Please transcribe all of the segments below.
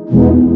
Well,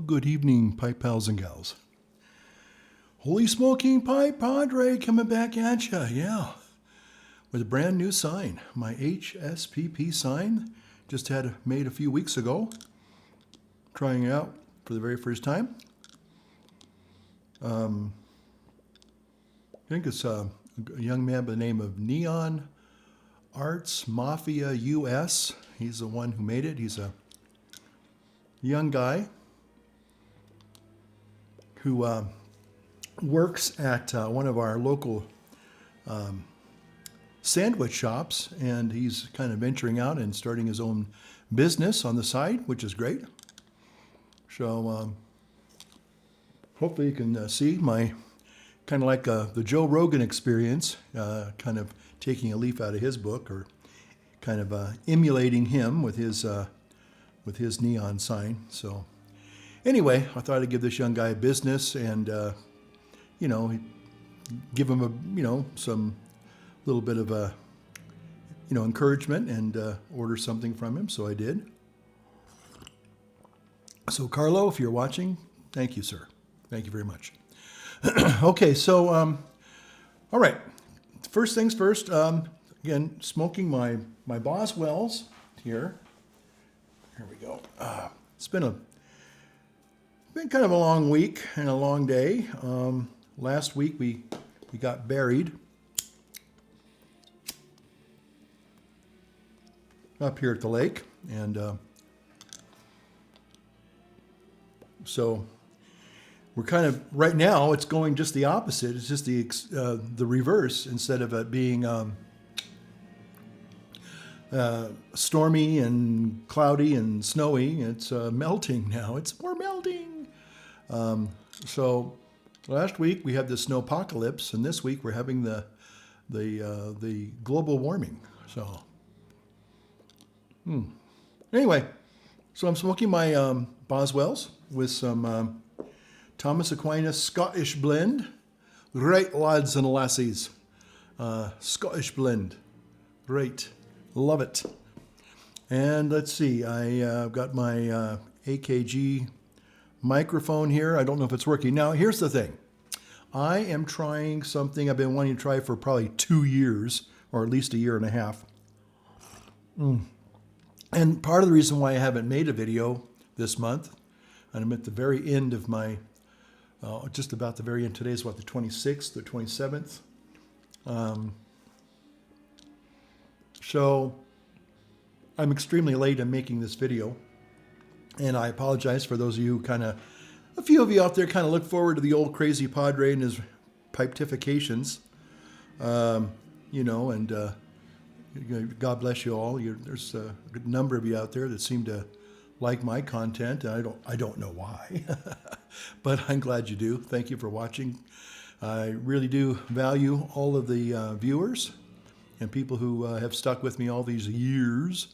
good evening, pipe pals and gals. Holy smoking pipe Padre coming back at ya, yeah, with a brand new sign. My HSPP sign just had made a few weeks ago, trying it out for the very first time. I think it's a young man by the name of Neon Arts Mafia US. He's the one who made it. He's a young guy who works at one of our local sandwich shops, and he's kind of venturing out and starting his own business on the side, which is great. So hopefully you can see my kind of like the Joe Rogan experience, kind of taking a leaf out of his book, or kind of emulating him with his neon sign. So anyway, I thought I'd give this young guy a business and, give him some little bit of encouragement and order something from him. So I did. So Carlo, if you're watching, thank you, sir. Thank you very much. Okay, so, all right. First things first, again, smoking my Boswells here. Here we go. It's been kind of a long week and a long day. Last week we got buried up here at the lake, and so we're kind of right now. It's going just the opposite. It's just the reverse. Instead of it being stormy and cloudy and snowy, it's melting now. It's more melting. So last week we had the snowpocalypse, and this week we're having the global warming. So anyway, so I'm smoking my Boswells with some Thomas Aquinas Scottish blend. Right, lads and lassies. Scottish blend. Right. Love it. And let's see, I've got my AKG microphone here. I don't know if it's working. Now, here's the thing. I am trying something I've been wanting to try for probably 2 years, or at least a year and a half. And part of the reason why I haven't made a video this month, and I'm at the very end of my, just about the very end. Today's what, the 26th, the 27th? So I'm extremely late in making this video, and I apologize for those of you a few of you out there kind of look forward to the old crazy Padre and his pipetifications, and God bless you all. There's a good number of you out there that seem to like my content, and I don't know why, but I'm glad you do. Thank you for watching. I really do value all of the viewers and people who have stuck with me all these years.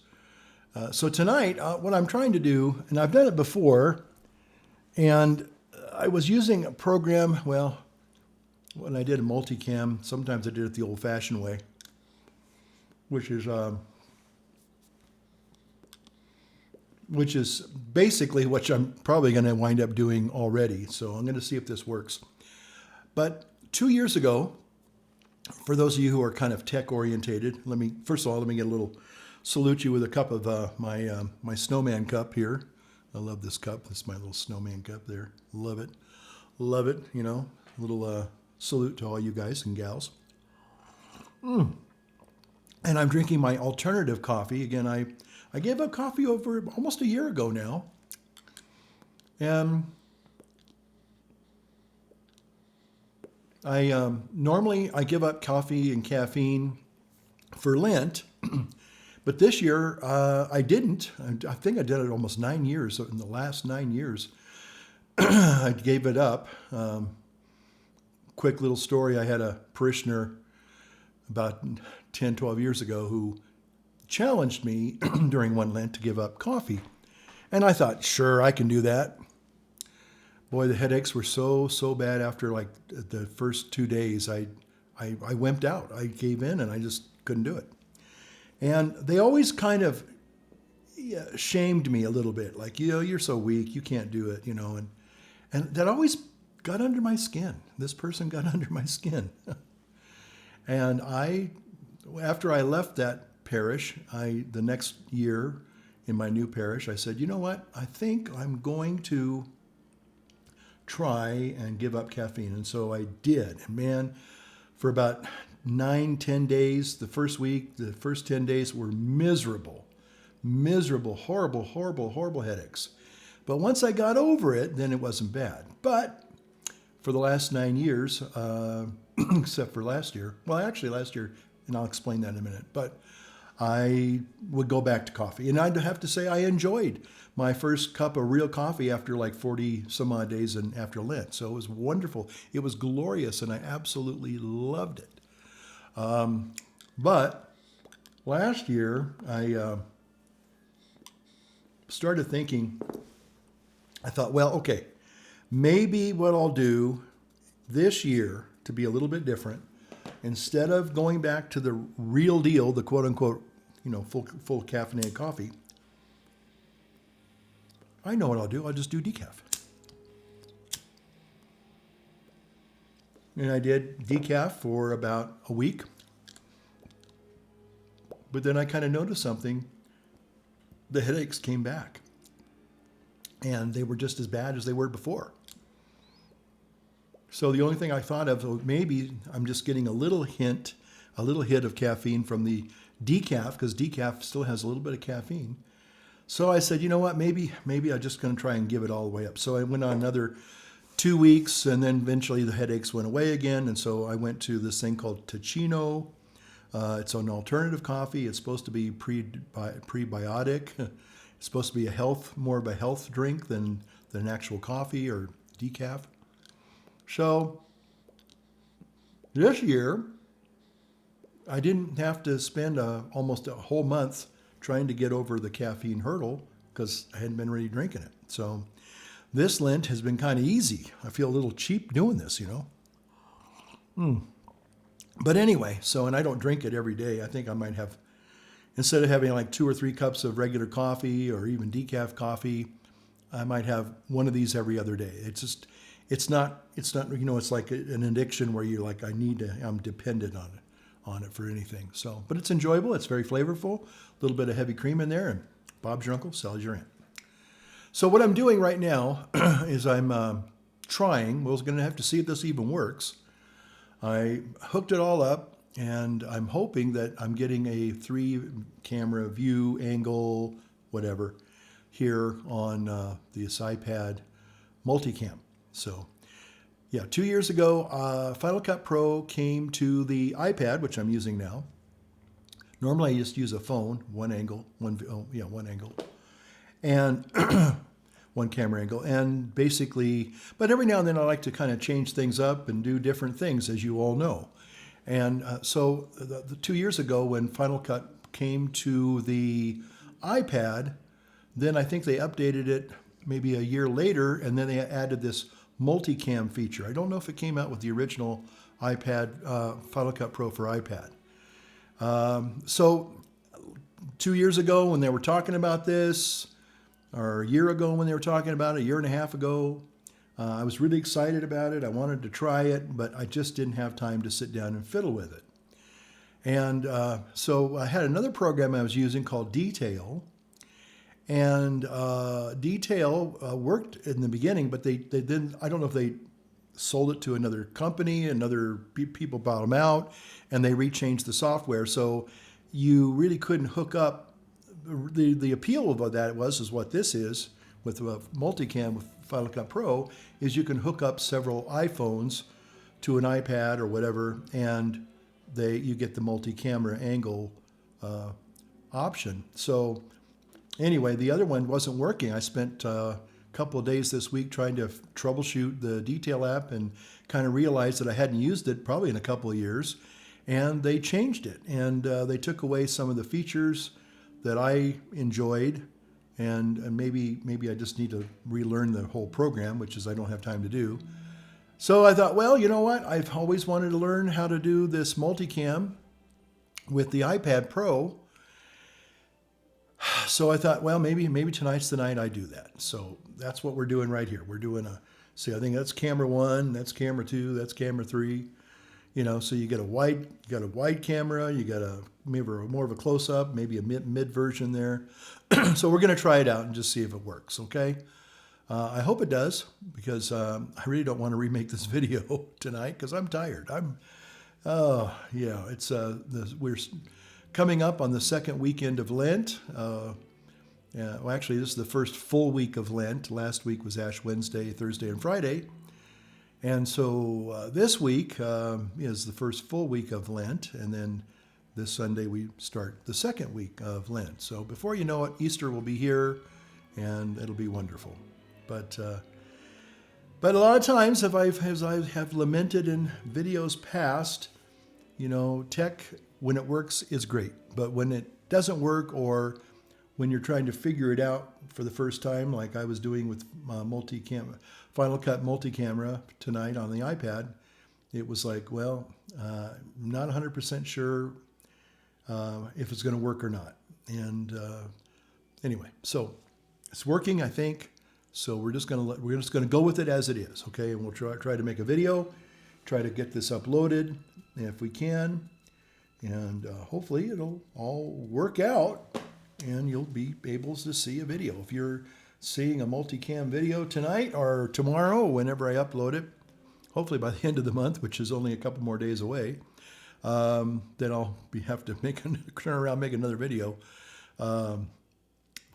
So tonight, what I'm trying to do, and I've done it before, and I was using a program, well, when I did a multicam, sometimes I did it the old-fashioned way, which is which is basically what I'm probably going to wind up doing already. So I'm going to see if this works. But 2 years ago, for those of you who are kind of tech orientated, first of all, let me get a little salute you with a cup of my snowman cup here. I love this cup. This is my little snowman cup there. Love it. Love it. You know, a little salute to all you guys and gals. And I'm drinking my alternative coffee. Again, I gave up coffee over almost a year ago now. And normally I give up coffee and caffeine for Lent, but this year I didn't. I think I did it almost 9 years. So in the last 9 years, I gave it up. Quick little story. I had a parishioner about 10, 12 years ago who challenged me during one Lent to give up coffee. And I thought, sure, I can do that. Boy, the headaches were so bad after like the first 2 days. I wimped out. I gave in and I just couldn't do it. And they always kind of shamed me a little bit. Like, you're so weak. You can't do it, And that always got under my skin. This person got under my skin. And after I left that parish, the next year in my new parish, I said, you know what? I think I'm going to try and give up caffeine. And so I did. And man, for about 9, 10 days, the first week, the first 10 days were miserable, horrible headaches. But once I got over it, then it wasn't bad. But for the last 9 years, except for last year, and I'll explain that in a minute, but I would go back to coffee. And I'd have to say I enjoyed my first cup of real coffee after like 40 some odd days and after Lent. So it was wonderful. It was glorious, and I absolutely loved it. But last year, I started thinking, I thought, well, okay, maybe what I'll do this year to be a little bit different, instead of going back to the real deal, the quote unquote, full caffeinated coffee, I know what I'll do. I'll just do decaf. And I did decaf for about a week. But then I kind of noticed something. The headaches came back. And they were just as bad as they were before. So the only thing I thought of, well, maybe I'm just getting a little hit of caffeine from the decaf, because decaf still has a little bit of caffeine. So I said, you know what, maybe I'm just going to try and give it all the way up. So I went on another 2 weeks, and then eventually the headaches went away again. And so I went to this thing called Ticino. It's an alternative coffee. It's supposed to be prebiotic. It's supposed to be more of a health drink than actual coffee or decaf. So this year, I didn't have to spend almost a whole month trying to get over the caffeine hurdle because I hadn't been really drinking it. So this Lent has been kind of easy. I feel a little cheap doing this, But anyway, and I don't drink it every day. I think I might have, instead of having like 2 or 3 cups of regular coffee or even decaf coffee, I might have one of these every other day. It's not, it's like an addiction where you're like, I'm dependent on it for anything. So, but it's enjoyable. It's very flavorful. A little bit of heavy cream in there, and Bob's your uncle, sells your aunt. So what I'm doing right now is I'm trying. We're going to have to see if this even works. I hooked it all up, and I'm hoping that I'm getting a 3-camera view angle, whatever, here on this iPad Multicam. So, yeah, 2 years ago, Final Cut Pro came to the iPad, which I'm using now. Normally, I just use a phone, one angle, and one camera angle, and basically, but every now and then I like to kind of change things up and do different things, as you all know. And so, the 2 years ago, when Final Cut came to the iPad, then I think they updated it maybe a year later, and then they added this multicam feature. I don't know if it came out with the original iPad, Final Cut Pro for iPad. So 2 years ago when they were talking about this, or a year ago when they were talking about it, a year and a half ago. I was really excited about it. I wanted to try it, but I just didn't have time to sit down and fiddle with it. And so I had another program I was using called Detail. And Detail worked in the beginning, but they didn't, I don't know if they sold it to another company, people bought them out, and they rechanged the software. So you really couldn't hook up. The appeal of that is what this is with Multicam with Final Cut Pro, is you can hook up several iPhones to an iPad or whatever, and you get the multi-camera angle option. So anyway, the other one wasn't working. I spent a couple of days this week trying to troubleshoot the Detail app and kind of realized that I hadn't used it probably in a couple of years. And they changed it, and they took away some of the features that I enjoyed, and maybe I just need to relearn the whole program, which is I don't have time to do. So I thought, well, you know what? I've always wanted to learn how to do this multicam with the iPad Pro. So I thought, well, maybe tonight's the night I do that. So that's what we're doing right here. We're doing I think that's camera 1, that's camera 2, that's camera 3. So you got a wide camera, you got maybe more of a close-up, maybe a mid version there. So we're going to try it out and just see if it works, okay? I hope it does, because I really don't want to remake this video tonight because I'm tired. We're coming up on the second weekend of Lent. Well, actually, this is the first full week of Lent. Last week was Ash Wednesday, Thursday, and Friday. And so this week is the first full week of Lent, and then this Sunday we start the second week of Lent. So before you know it, Easter will be here, and it'll be wonderful. But a lot of times, as I have lamented in videos past, tech, when it works, is great. But when it doesn't work, or when you're trying to figure it out for the first time, like I was doing with Final Cut Multicamera tonight on the iPad, it was like, well, I'm not 100% sure if it's going to work or not. And anyway, so it's working, I think. So we're just going to go with it as it is, okay? And we'll try to make a video, try to get this uploaded if we can, and hopefully it'll all work out, and you'll be able to see a video. If you're seeing a multicam video tonight or tomorrow, whenever I upload it, hopefully by the end of the month, which is only a couple more days away, then I'll have to turn around and make another video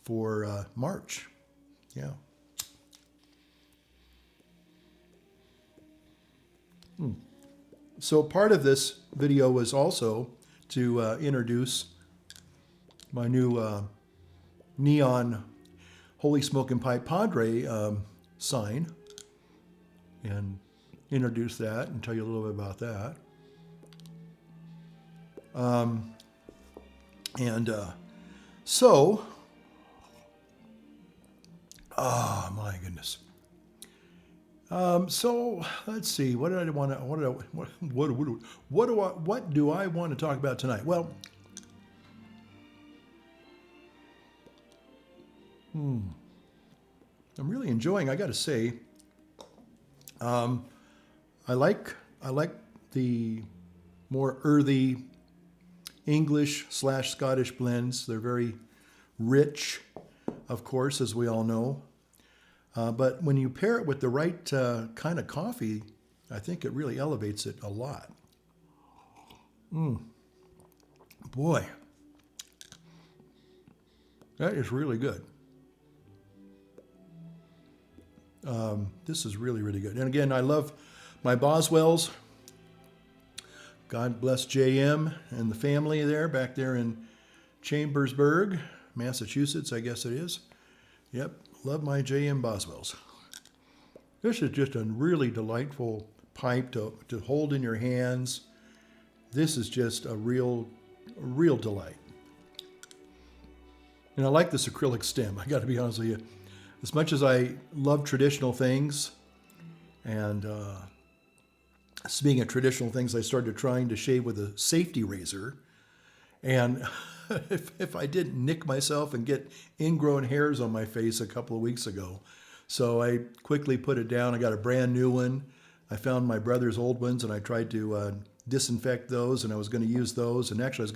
for March. Yeah. So part of this video was also to introduce my new neon Holy Smoke and Pipe Padre sign, and introduce that and tell you a little bit about that. Oh my goodness. So let's see. What do I want to talk about tonight? Well, I'm really enjoying. I got to say, I like the more earthy English/Scottish blends. They're very rich, of course, as we all know. But when you pair it with the right kind of coffee, I think it really elevates it a lot. Boy, that is really good. This is really, really good. And again, I love my Boswells. God bless JM and the family there, back there in Chambersburg, Massachusetts, I guess it is. Yep, love my JM Boswells. This is just a really delightful pipe to hold in your hands. This is just a real delight. And I like this acrylic stem, I got to be honest with you. As much as I love traditional things, and speaking of traditional things, I started trying to shave with a safety razor, and if I didn't nick myself and get ingrown hairs on my face a couple of weeks ago. So I quickly put it down. I got a brand new one. I found my brother's old ones and I tried to disinfect those, and I was going to use those. And actually,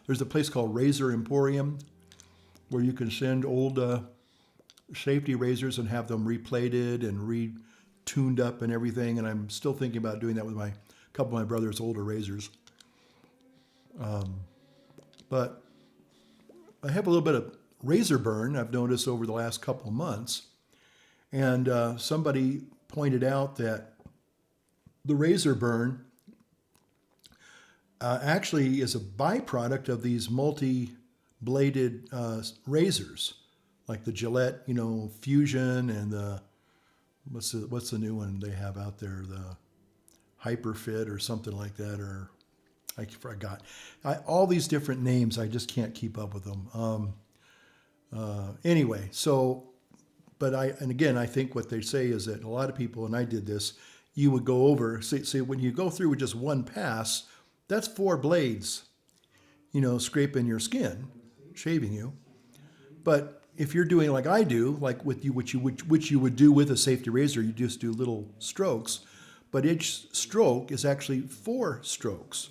there's a place called Razor Emporium where you can send old safety razors and have them replated and retuned up and everything. And I'm still thinking about doing that with a couple of my brother's older razors. But I have a little bit of razor burn I've noticed over the last couple of months. And somebody pointed out that the razor burn actually is a byproduct of these multi-bladed razors, like the Gillette, Fusion, and the what's the new one they have out there, the Hyperfit or something like that, or I forgot. All these different names, I just can't keep up with them. Anyway, so, and again, I think what they say is that a lot of people, and I did this, you would go over, see when you go through with just one pass, that's 4 blades, scraping your skin, shaving you. But if you're doing like I do, like with you, which you would do with a safety razor, you just do little strokes, but each stroke is actually 4 strokes.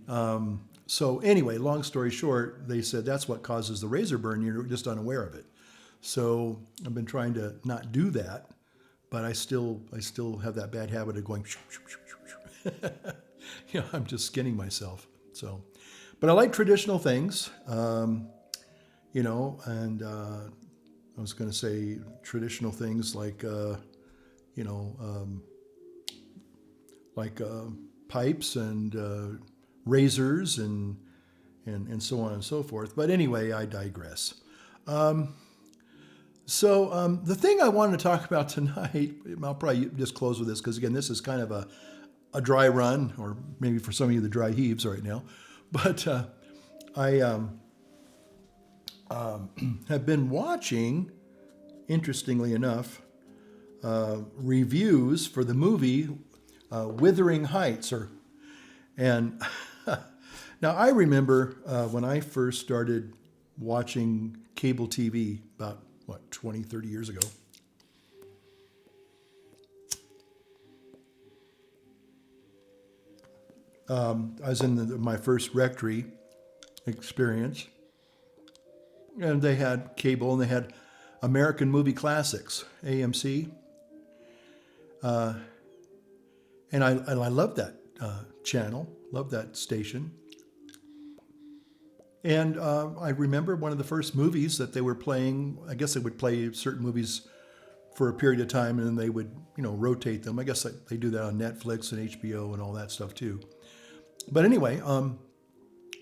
So anyway, long story short, they said that's what causes the razor burn. You're just unaware of it. So I've been trying to not do that, but I still have that bad habit of going, I'm just skinning myself. So, but I like traditional things, and I was going to say traditional things like, pipes and razors and so on and so forth. But anyway, I digress. So the thing I wanted to talk about tonight, I'll probably just close with this because, again, this is kind of a dry run, or maybe for some of you the dry heaves right now. But I have been watching, interestingly enough, reviews for the movie Wuthering Heights. And now I remember when I first started watching cable TV about, 20, 30 years ago. I was in my first rectory experience, and they had cable, and they had American Movie Classics, AMC. And I loved that channel, loved that station. And I remember one of the first movies that they were playing. I guess they would play certain movies for a period of time, and then they would, rotate them. I guess they do that on Netflix and HBO and all that stuff too. But anyway,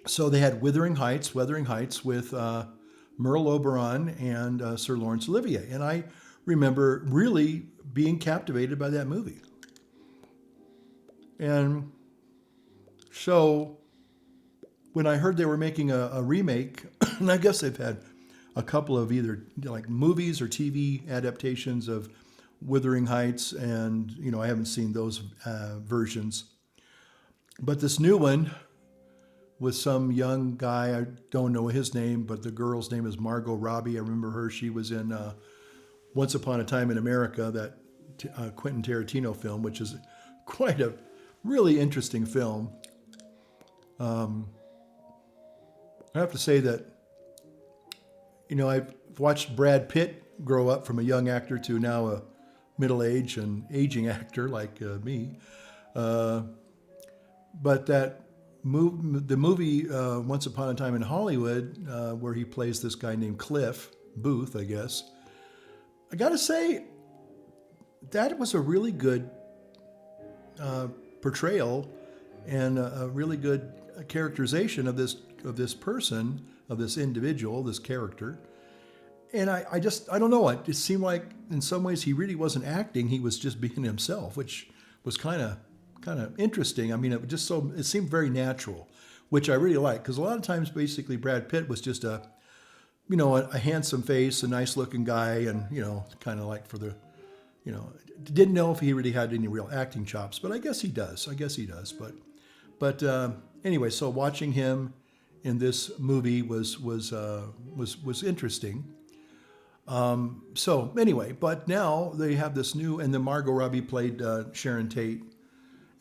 so they had Wuthering Heights with Merle Oberon and Sir Laurence Olivier. And I remember really being captivated by that movie. And so when I heard they were making a remake, and I guess they've had a couple of either like movies or TV adaptations of Wuthering Heights, and I haven't seen those versions. But this new one with some young guy, I don't know his name, but the girl's name is Margot Robbie. I remember her. She was in Once Upon a Time in America, that Quentin Tarantino film, which is quite a really interesting film. I have to say that, I've watched Brad Pitt grow up from a young actor to now a middle-aged and aging actor like me. But the movie Once Upon a Time in Hollywood, where he plays this guy named Cliff Booth, I guess, I got to say, that was a really good portrayal and a really good characterization of this person, of this individual, this character. And I don't know, it seemed like in some ways he really wasn't acting, he was just being himself, which was kind of interesting. I mean, it seemed very natural, which I really like, because a lot of times basically Brad Pitt was just a handsome face, a nice looking guy, and kind of like for the didn't know if he really had any real acting chops, but I guess he does. But anyway, so watching him in this movie was interesting. So anyway, but now they have this new, and then Margot Robbie played Sharon Tate,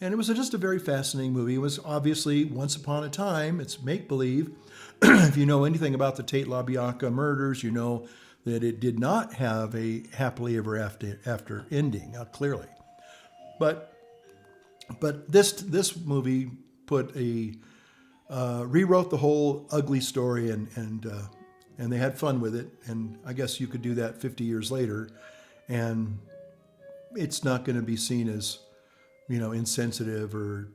and it was just a very fascinating movie. It was obviously once upon a time. It's make believe. If you know anything about the Tate LaBianca murders, you know that it did not have a happily ever after ending. Clearly, but this movie put a rewrote the whole ugly story, and they had fun with it. And I guess you could do that 50 years later, and it's not going to be seen as, insensitive or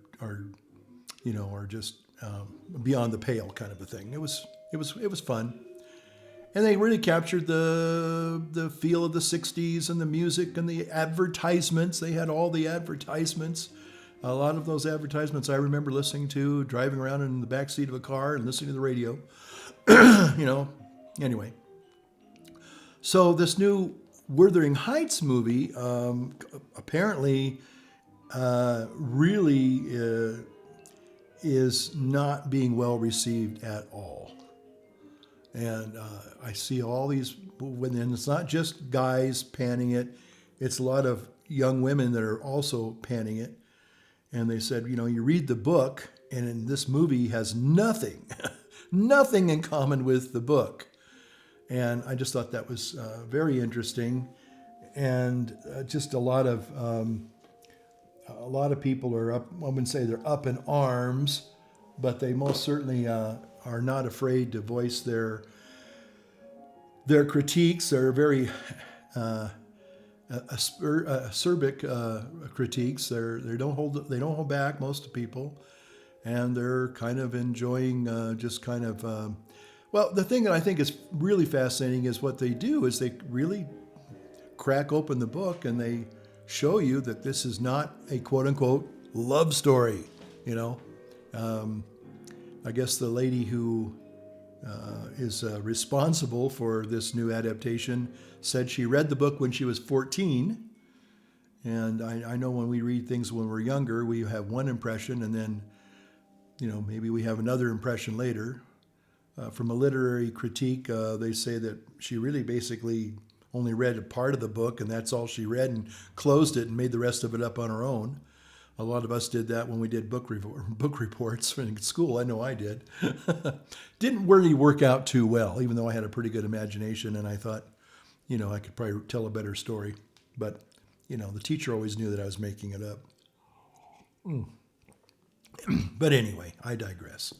just beyond the pale kind of a thing. It was fun, and they really captured the feel of the '60s and the music and the advertisements. They had all the advertisements. A lot of those advertisements I remember listening to, driving around in the backseat of a car and listening to the radio. Anyway. So this new Wuthering Heights movie apparently really is not being well received at all. And I see all these, and it's not just guys panning it, it's a lot of young women that are also panning it. And they said, you read the book, and in this movie has nothing, nothing in common with the book. And I just thought that was very interesting, and just a lot of people are up. I wouldn't say they're up in arms, but they most certainly are not afraid to voice their critiques. They're very acerbic critiques. They don't hold back, most people, and they're kind of enjoying well, the thing that I think is really fascinating is what they do is they really crack open the book and they show you that this is not a quote unquote love story. I guess the lady who is responsible for this new adaptation said she read the book when she was 14. And I know when we read things when we're younger, we have one impression, and then, maybe we have another impression later. From a literary critique, they say that she really basically only read a part of the book, and that's all she read, and closed it and made the rest of it up on her own. A lot of us did that when we did book reports in school. I know I did. Didn't really work out too well, even though I had a pretty good imagination, and I thought, I could probably tell a better story. But, the teacher always knew that I was making it up. But anyway, I digress.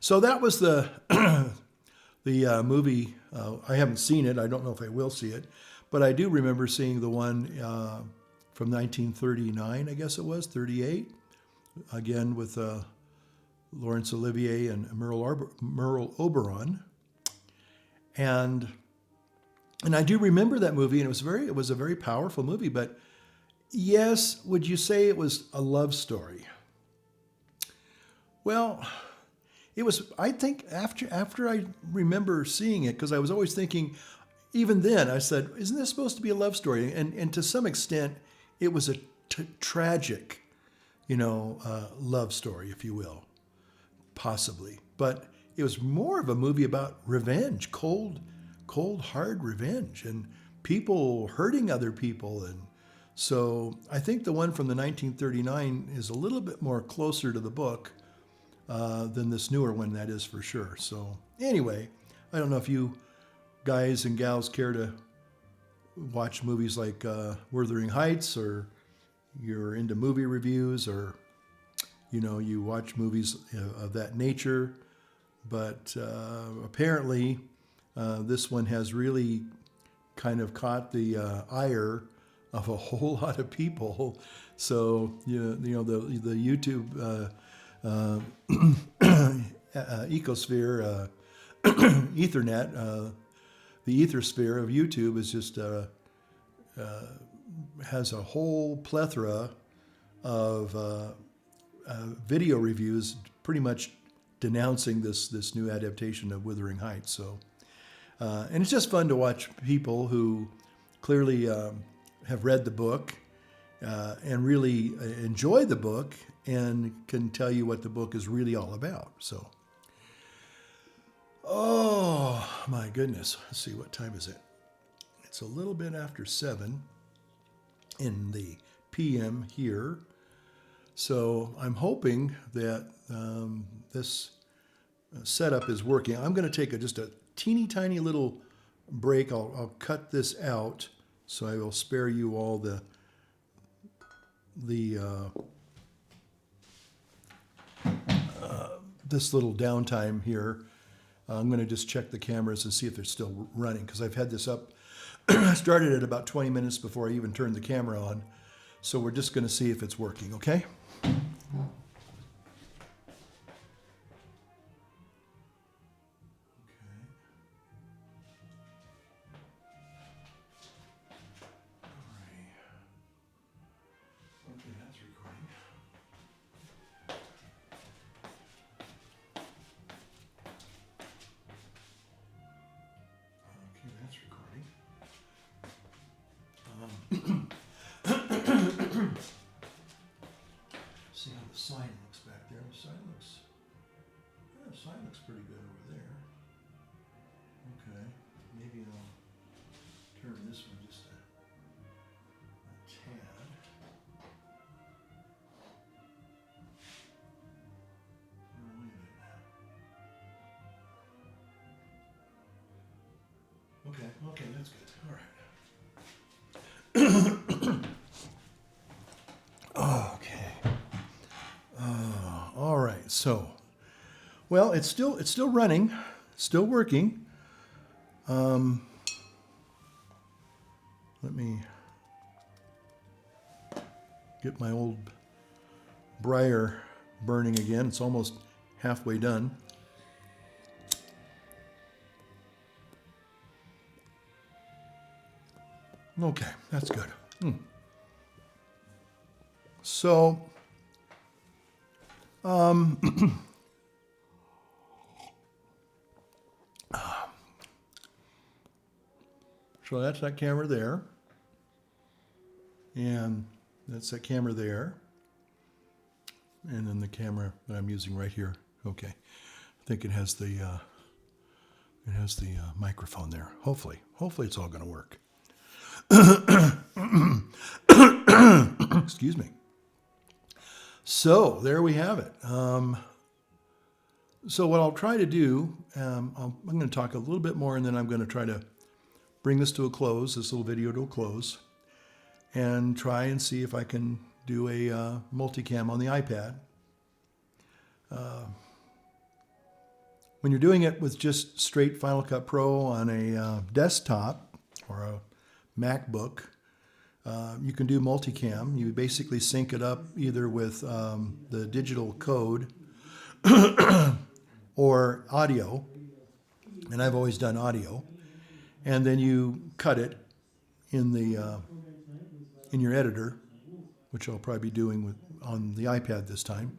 So that was the movie. I haven't seen it. I don't know if I will see it. But I do remember seeing the one from 1939, I guess it was, 38. Again with Laurence Olivier and Merle Oberon. And I do remember that movie, and it was a very powerful movie. But yes, would you say it was a love story? Well, it was, I think, after I remember seeing it, because I was always thinking, even then, I said, isn't this supposed to be a love story? And to some extent, it was a tragic, love story, if you will, possibly. But it was more of a movie about revenge, cold, hard revenge, and people hurting other people. And so I think the one from the 1939 is a little bit more closer to the book than this newer one, that is for sure. So anyway, I don't know if you guys and gals care to watch movies like Wuthering Heights, or you're into movie reviews, or you watch movies of that nature. But apparently this one has really kind of caught the ire of a whole lot of people. So the YouTube ecosphere, Ethernet, the ethersphere of YouTube is just has a whole plethora of video reviews, pretty much denouncing this new adaptation of Wuthering Heights. So, and it's just fun to watch people who clearly have read the book and really enjoy the book and can tell you what the book is really all about. So, my goodness. Let's see, what time is it? It's a little bit after 7 in the PM here. So I'm hoping that this setup is working. I'm going to take just a teeny tiny little break. I'll cut this out, so I will spare you all this little downtime here. I'm going to just check the cameras and see if they're still running, because I've had this up. I started at about 20 minutes before I even turned the camera on. So we're just going to see if it's working, okay? See how the sign looks back there. The sign looks pretty good over there. Okay, maybe I'll turn this one just a tad. Oh, wait a minute now. Okay, that's good. All right. Okay. All right. So, well, it's still running, still working. Let me get my old briar burning again. It's almost halfway done. Okay, that's good. So, so that's that camera there, and that's that camera there, and then the camera that I'm using right here. Okay, I think it has the microphone there. Hopefully it's all going to work. Excuse me. So there we have it. So what I'll try to do, I'm going to talk a little bit more, and then I'm going to try to bring this to a close, this little video to a close, and try and see if I can do a multicam on the iPad. When you're doing it with just straight Final Cut Pro on a desktop or a MacBook, you can do multicam. You basically sync it up either with the digital code or audio, and I've always done audio, and then you cut it in your editor, which I'll probably be doing on the iPad this time,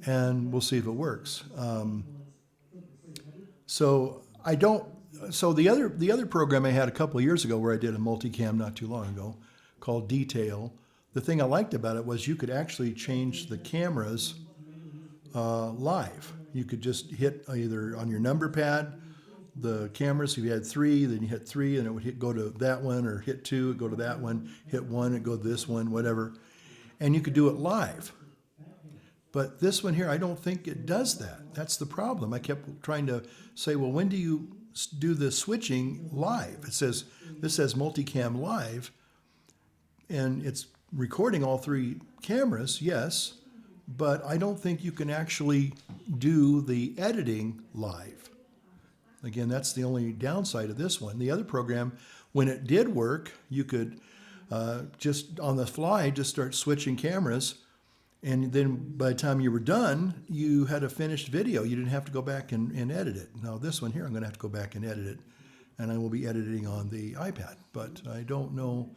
and we'll see if it works. So the other program I had a couple of years ago where I did a multicam not too long ago called Detail, the thing I liked about it was you could actually change the cameras live. You could just hit either on your number pad the cameras. If you had 3, then you hit 3 and it would go to that one, or hit 2, it'd go to that one, hit 1, it'd go to this one, whatever. And you could do it live. But this one here, I don't think it does that. That's the problem. I kept trying to say, well, when do you do the switching live? This says multicam live, and it's recording all 3 cameras, yes, but I don't think you can actually do the editing live. Again, that's the only downside of this one. The other program, when it did work, you could just on the fly just start switching cameras, and then by the time you were done, you had a finished video. You didn't have to go back and edit it. Now this one here, I'm going to have to go back and edit it, and I will be editing on the iPad, but I don't know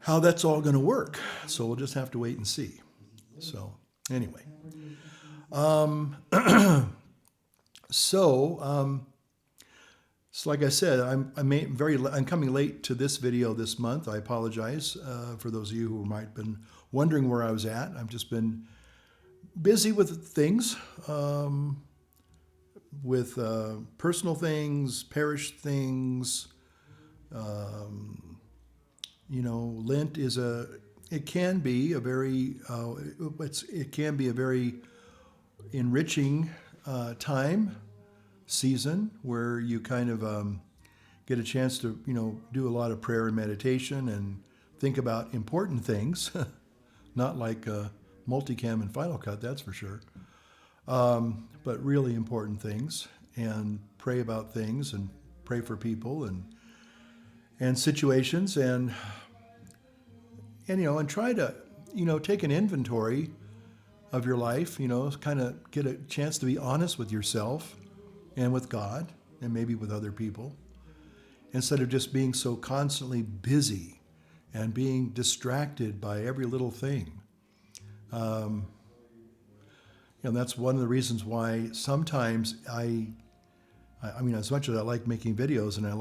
how that's all going to work. So we'll just have to wait and see. So anyway, so like I said, I'm coming late to this video this month. I apologize for those of you who might have been wondering where I was at. I've just been busy with things, with personal things, parish things. Lent is it can be a very enriching time, season, where you kind of get a chance to, do a lot of prayer and meditation and think about important things, not like Multicam and Final Cut, that's for sure, but really important things, and pray about things and pray for people and situations, and try to, take an inventory of your life, kind of get a chance to be honest with yourself and with God and maybe with other people, instead of just being so constantly busy and being distracted by every little thing. That's one of the reasons why sometimes I mean, as much as I like making videos and I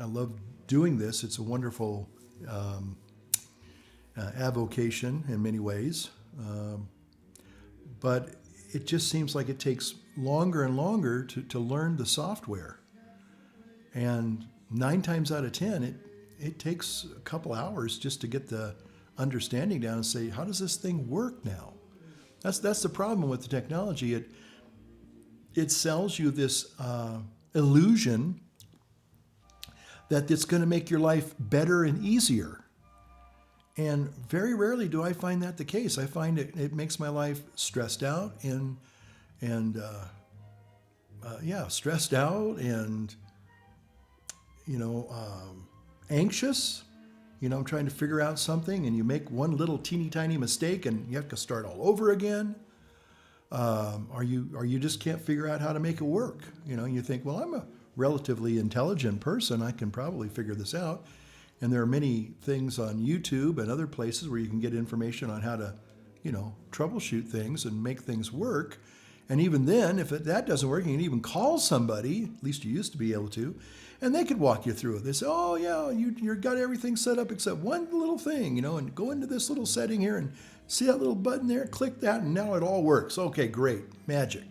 love doing this, it's a wonderful avocation in many ways. But it just seems like it takes longer and longer to learn the software. And 9 times out of 10, it takes a couple hours just to get the understanding down and say, how does this thing work now? That's the problem with the technology. It sells you this illusion that it's going to make your life better and easier. And very rarely do I find that the case. I find it makes my life stressed out and stressed out and, anxious. I'm trying to figure out something, and you make one little teeny tiny mistake and you have to start all over again. Or you just can't figure out how to make it work. You think, well, I'm a relatively intelligent person. I can probably figure this out. And there are many things on YouTube and other places where you can get information on how to, troubleshoot things and make things work. And even then, if that doesn't work, you can even call somebody, at least you used to be able to, and they could walk you through it. They say, oh, yeah, you've got everything set up except one little thing, and go into this little setting here and see that little button there, click that, and now it all works. Okay, great, magic,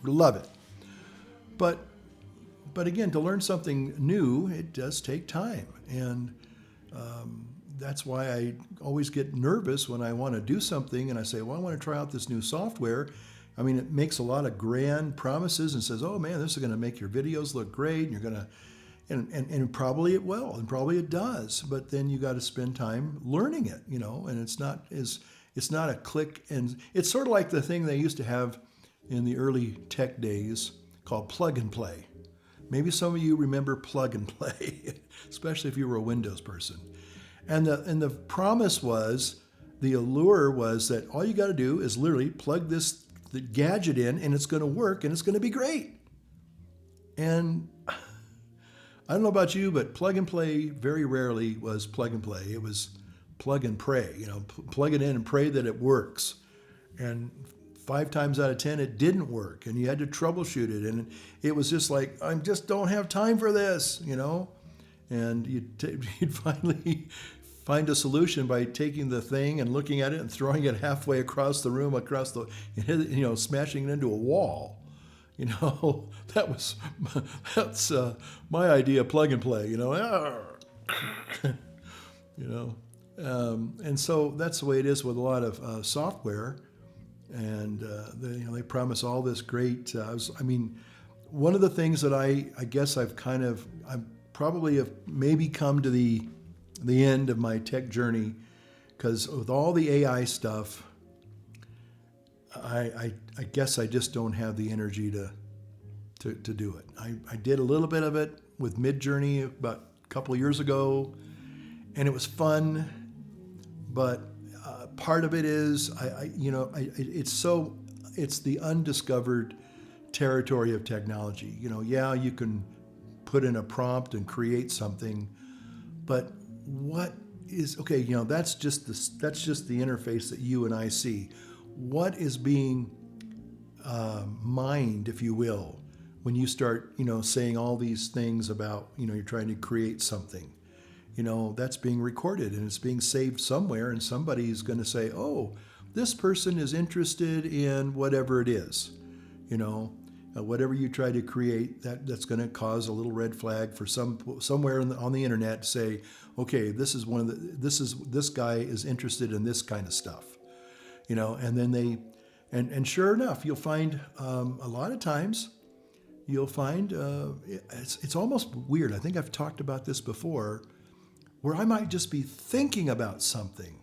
love it. But again, to learn something new, it does take time. And that's why I always get nervous when I want to do something and I say, well, I want to try out this new software. I mean, it makes a lot of grand promises and says, oh man, this is going to make your videos look great. And you're going to, and probably it will, and probably it does. But then you got to spend time learning it, and it's not a click. And it's sort of like the thing they used to have in the early tech days called plug and play. Maybe some of you remember plug and play, especially if you were a Windows person. And the promise was, the allure was that all you got to do is literally plug the gadget in, and it's going to work, and it's going to be great. And I don't know about you, but plug and play very rarely was plug and play. It was plug and pray. Plug it in and pray that it works. And 5 times out of 10, it didn't work, and you had to troubleshoot it. And it was just like, I just don't have time for this, And you'd finally find a solution by taking the thing and looking at it and throwing it halfway across the room, smashing it into a wall. That's my idea of plug and play. And so that's the way it is with a lot of software. And they promise all this great. One of the things that I guess I've probably have maybe come to the end of my tech journey, because with all the AI stuff, I guess I just don't have the energy to do it. I did a little bit of it with Midjourney about a couple of years ago, and it was fun, but part of it is it's the undiscovered territory of technology. You can put in a prompt and create something, but what is that's just the interface that you and I see. What is being mined, if you will, when you start saying all these things about you're trying to create something? That's being recorded and it's being saved somewhere, and somebody's going to say, oh, this person is interested in whatever it is, whatever you try to create, that's going to cause a little red flag for somewhere on the internet to say, okay, this guy is interested in this kind of stuff, and then and sure enough, you'll find a lot of times you'll find it's almost weird. I think I've talked about this before, where I might just be thinking about something,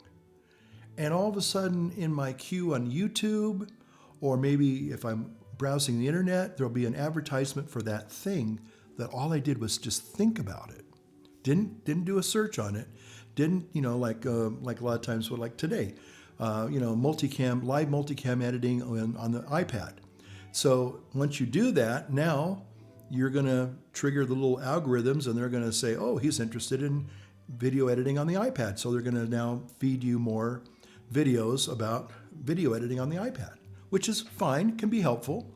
and all of a sudden in my queue on YouTube, or maybe if I'm browsing the internet, there'll be an advertisement for that thing that all I did was just think about it. Didn't do a search on it. Didn't, like a lot of times, like today, live multicam editing on the iPad. So once you do that, now you're going to trigger the little algorithms, and they're going to say, oh, he's interested in video editing on the iPad. So they're going to now feed you more videos about video editing on the iPad, which is fine, can be helpful.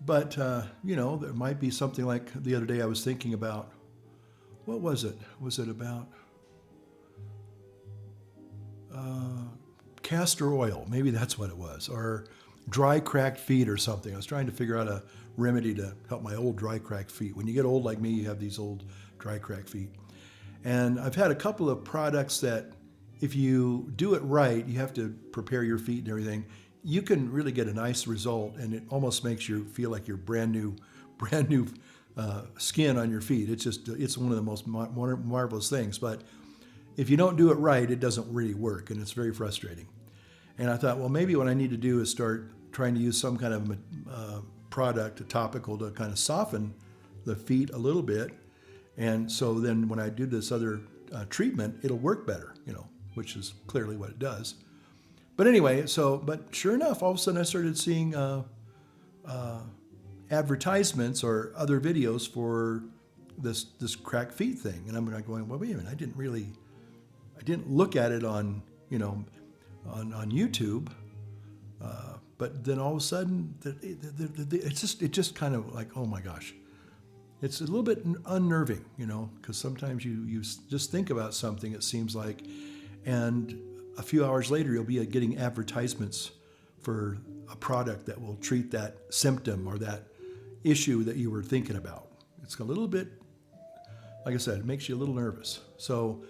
But, there might be something like the other day I was thinking about, what was it? Was it about castor oil? Maybe that's what it was. Or dry cracked feet or something. I was trying to figure out a remedy to help my old dry cracked feet. When you get old like me, you have these old dry cracked feet. And I've had a couple of products that if you do it right, you have to prepare your feet and everything, you can really get a nice result, and it almost makes you feel like you're brand new skin on your feet. It's one of the most marvelous things. But if you don't do it right, it doesn't really work, and it's very frustrating. And I thought, well, maybe what I need to do is start trying to use some kind of product, a topical, to kind of soften the feet a little bit. And so then when I do this other treatment, it'll work better, which is clearly what it does. But anyway, but sure enough, all of a sudden I started seeing advertisements or other videos for this cracked feet thing. And I'm going, well, wait a minute, I didn't look at it on YouTube. But then all of a sudden, it just kind of like, oh my gosh. It's a little bit unnerving, because sometimes you just think about something, it seems like, and a few hours later, you'll be getting advertisements for a product that will treat that symptom or that issue that you were thinking about. It's a little bit, like I said, it makes you a little nervous. So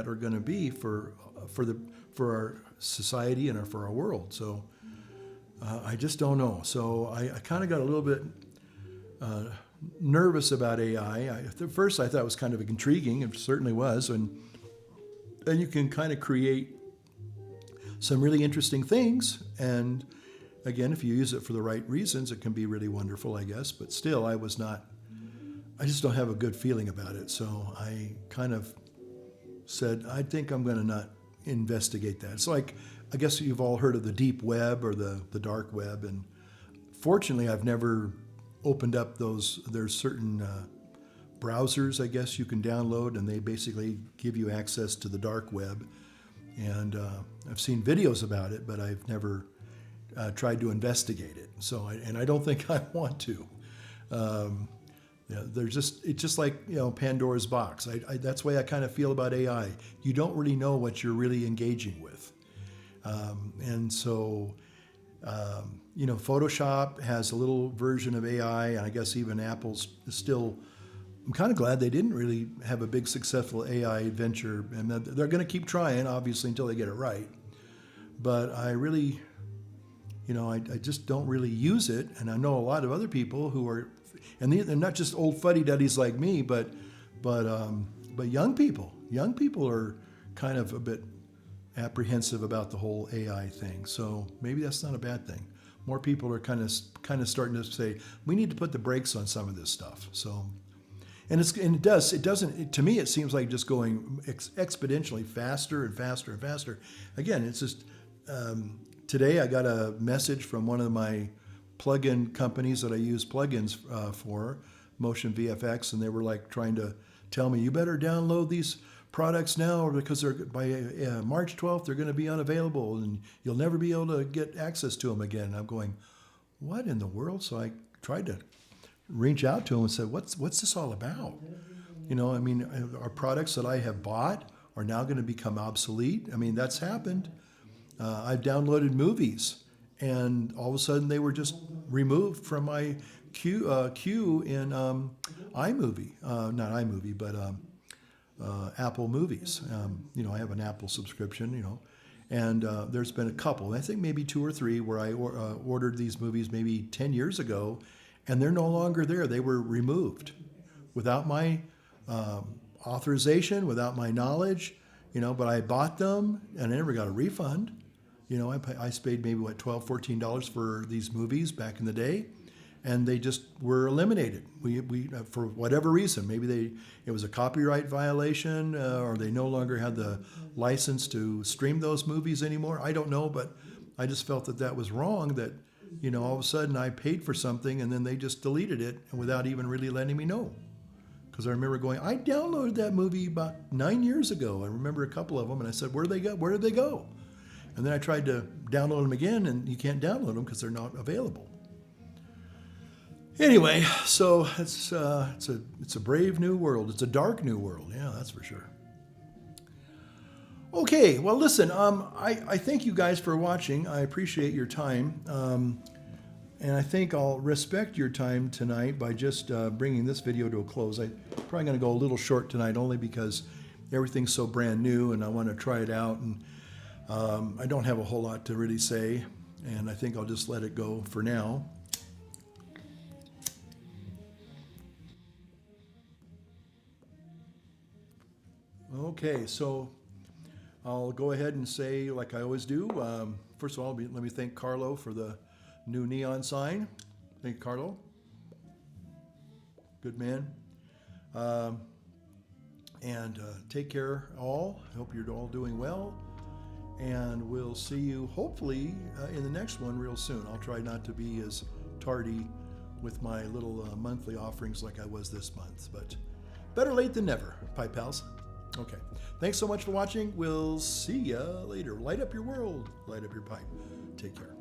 are going to be for our society and for our world. So I just don't know. So I kind of got a little bit nervous about AI. At first, I thought it was kind of intriguing. It certainly was, and you can kind of create some really interesting things. And again, if you use it for the right reasons, it can be really wonderful, I guess. But still, I just don't have a good feeling about it. So I kind of said, I think I'm going to not investigate that. It's like, I guess you've all heard of the deep web or the dark web. And fortunately, I've never opened up those. There's certain browsers, I guess, you can download, and they basically give you access to the dark web. And I've seen videos about it, but I've never tried to investigate it. So, I don't think I want to. It's just like, Pandora's box. That's the way I kind of feel about AI. You don't really know what you're really engaging with. And so, Photoshop has a little version of AI, and I guess even Apple's still. I'm kind of glad they didn't really have a big successful AI venture, and they're going to keep trying, obviously, until they get it right. But I really, I just don't really use it, and I know a lot of other people who are, and they're not just old fuddy-duddies like me, but young people. Young people are kind of a bit apprehensive about the whole AI thing. So maybe that's not a bad thing. More people are kind of starting to say we need to put the brakes on some of this stuff. So. And it doesn't, to me, it seems like just going exponentially faster and faster and faster. Again, it's just, today I got a message from one of my plugin companies that I use plugins for, Motion VFX, and they were like trying to tell me, you better download these products now because they're by March 12th, they're going to be unavailable and you'll never be able to get access to them again. And I'm going, what in the world? So I tried to reach out to him and said, what's this all about? Our products that I have bought are now going to become obsolete. I mean, that's happened. I've downloaded movies, and all of a sudden they were just removed from my queue in iMovie. Not iMovie, but Apple Movies. I have an Apple subscription, and there's been a couple, I think maybe 2 or 3, where I ordered these movies maybe 10 years ago, and they're no longer there. They were removed without my authorization, without my knowledge, but I bought them and I never got a refund. I paid maybe $12, $14 for these movies back in the day, and they just were eliminated. We for whatever reason, maybe it was a copyright violation, or they no longer had the license to stream those movies anymore. I don't know, but I just felt that was wrong, that all of a sudden I paid for something and then they just deleted it without even really letting me know. Because I remember going, I downloaded that movie about 9 years ago. I remember a couple of them, and I said, where did they go? Where did they go? And then I tried to download them again, and you can't download them because they're not available. Anyway, so it's a brave new world. It's a dark new world. Yeah, that's for sure. Okay, well, listen, I thank you guys for watching. I appreciate your time. And I think I'll respect your time tonight by just bringing this video to a close. I'm probably going to go a little short tonight, only because everything's so brand new and I want to try it out. And I don't have a whole lot to really say, and I think I'll just let it go for now. Okay, so I'll go ahead and say, like I always do, first of all, let me thank Carlo for the new neon sign. Thank you, Carlo. Good man. And take care, all. I hope you're all doing well. And we'll see you, hopefully, in the next one real soon. I'll try not to be as tardy with my little monthly offerings like I was this month. But better late than never, Pipe Pals. Okay. Thanks so much for watching. We'll see ya later. Light up your world. Light up your pipe. Take care.